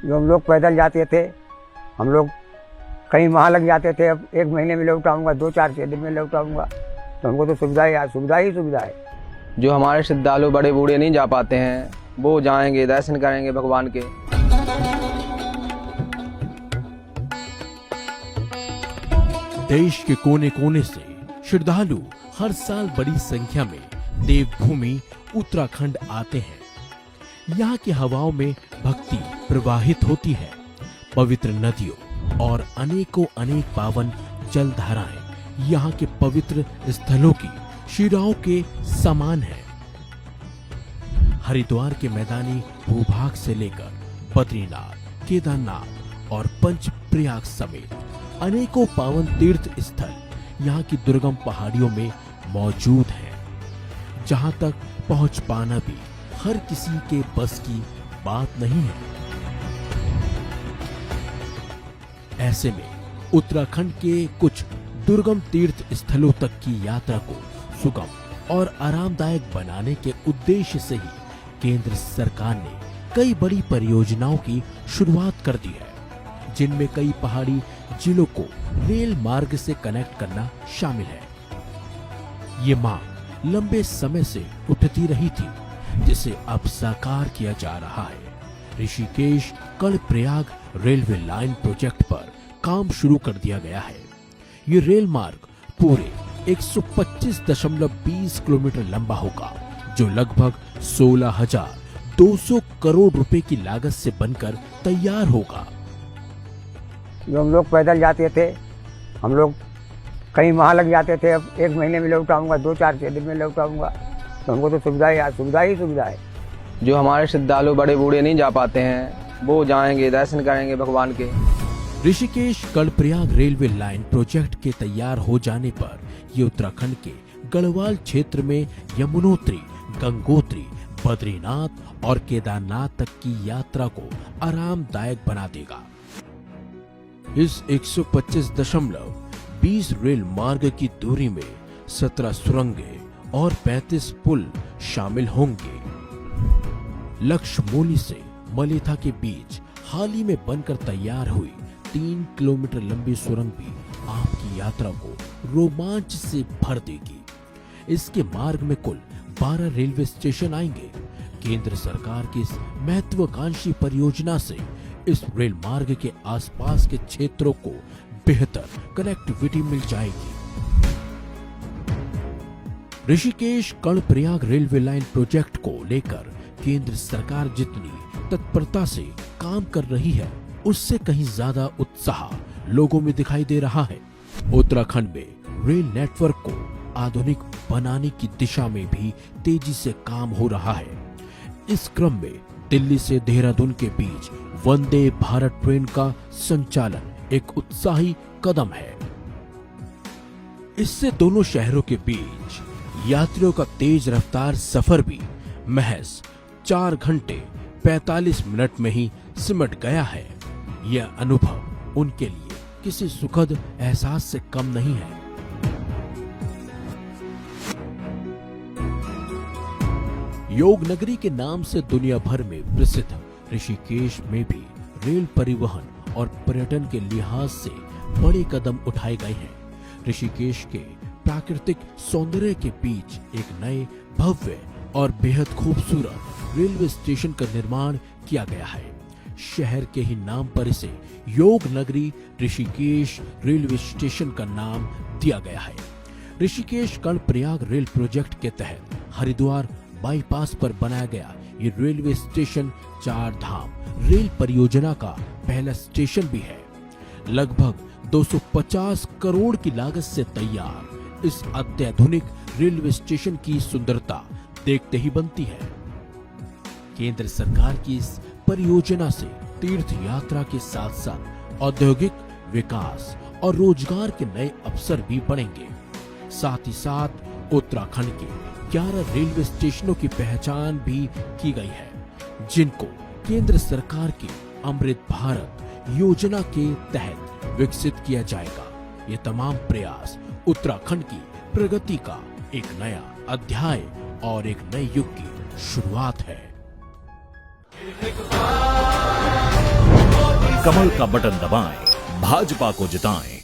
जो हम लोग पैदल जाते थे, हम लोग कई माह लग जाते थे, अब 1 महीने में लौट आऊँगा, 2-4 दिन में लौट आऊँगा। तो हमको तो सुविधा ही सुविधा है। जो हमारे श्रद्धालु बड़े बूढ़े नहीं जा पाते हैं, वो जाएंगे, दर्शन करेंगे भगवान के। देश के कोने कोने से श्रद्धालु हर साल बड़ी संख्या में देवभूमि उत्तराखंड आते हैं। यहाँ की हवाओं में भक्ति प्रवाहित होती है। पवित्र नदियों और अनेक पावन जल धाराएं यहाँ के पवित्र स्थलों की शिराओं के समान है। हरिद्वार के मैदानी भूभाग से लेकर बद्रीनाथ, केदारनाथ और पंचप्रयाग समेत अनेकों पावन तीर्थ स्थल यहाँ की दुर्गम पहाड़ियों में मौजूद हैं, जहाँ तक पहुंच पाना भी हर किसी के बस की बात नहीं है। ऐसे में उत्तराखंड के कुछ दुर्गम तीर्थ स्थलों तक की यात्रा को सुगम और आरामदायक बनाने के उद्देश्य से ही केंद्र सरकार ने कई बड़ी परियोजनाओं की शुरुआत कर दी है, जिनमें कई पहाड़ी जिलों को रेल मार्ग से कनेक्ट करना शामिल है। ये मांग लंबे समय से उठती रही थी, जिसे अब साकार किया जा रहा है। Rishikesh Karnaprayag railway line project पर काम शुरू कर दिया गया है। ये रेल मार्ग पूरे 125.20 किलोमीटर लंबा होगा, जो लगभग 16,200 करोड़ रुपए की लागत से बनकर तैयार होगा। जो हम लोग पैदल जाते थे, हम लोग कई माह लग जाते थे, अब 1 महीने में लौट आऊँगा, 2-4 दिन में लौट आऊँगा। तो हमको तो सुविधा ही सुविधा है। जो हमारे श्रद्धालु बड़े बूढ़े नहीं जा पाते हैं, वो जाएंगे, दर्शन करेंगे भगवान के। Rishikesh Karnaprayag railway line project के तैयार हो जाने पर ये उत्तराखंड के गढ़वाल क्षेत्र में यमुनोत्री, गंगोत्री, बद्रीनाथ और केदारनाथ तक की यात्रा को आरामदायक बना देगा। इस 125.20 रेल मार्ग की दूरी में 17 सुरंगें और 35 पुल शामिल होंगे। लक्ष्मौली से मलेथा के बीच हाल ही में बनकर तैयार हुई 3 किलोमीटर लंबी सुरंग भी आपकी यात्रा को रोमांच से भर देगी। इसके मार्ग में कुल 12 रेलवे स्टेशन आएंगे। केंद्र सरकार की इस महत्वाकांक्षी परियोजना से इस रेल मार्ग के आसपास के क्षेत्रों को बेहतर कनेक्टिविटी मिल जाएगी। Rishikesh Karnaprayag railway line project को लेकर केंद्र सरकार जितनी तत्परता से काम कर रही है, उससे कहीं ज्यादा उत्साह लोगों में दिखाई दे रहा है। उत्तराखंड में रेल नेटवर्क को आधुनिक बनाने की दिशा में भी तेजी से काम हो रहा है। इस क्रम में दिल्ली से देहरादून के बीच वंदे भारत ट्रेन का संचालन एक उत्साही कदम है। इससे दोनों शहरों के बीच यात्रियों का तेज रफ्तार सफर भी महज 4 घंटे 45 मिनट में ही सिमट गया है। यह अनुभव उनके लिए किसी सुखद एहसास से कम नहीं है। योग नगरी के नाम से दुनिया भर में प्रसिद्ध ऋषिकेश में भी रेल परिवहन और पर्यटन के लिहाज से बड़े कदम उठाए गए हैं। ऋषिकेश के प्राकृतिक सौंदर्य के बीच एक नए भव्य और बेहद खूबसूरत रेलवे स्टेशन का निर्माण किया गया है। शहर के ही नाम पर इसे योग नगरी ऋषिकेश रेलवे स्टेशन का नाम दिया गया है। ऋषिकेश कर्णप्रयाग रेल प्रोजेक्ट के तहत हरिद्वार बाईपास पर बनाया गया ये रेलवे स्टेशन 4 धाम रेल परियोजना का पहला स्टेशन भी है। लगभग 250 करोड़ की लागत से तैयार इस अत्याधुनिक रेलवे स्टेशन की सुंदरता देखते ही बनती है। केंद्र सरकार की इस परियोजना से तीर्थ यात्रा के साथ साथ औद्योगिक विकास और रोजगार के नए अवसर भी बढ़ेंगे। साथ ही साथ उत्तराखंड के 11 रेलवे स्टेशनों की पहचान भी की गई है, जिनको केंद्र सरकार की अमृत भारत योजना के तहत विकसित किया जाएगा। ये तमाम प्रयास उत्तराखंड की प्रगति का एक नया अध्याय और एक नए युग की शुरुआत है। कमल का बटन दबाएं, भाजपा को जिताएं।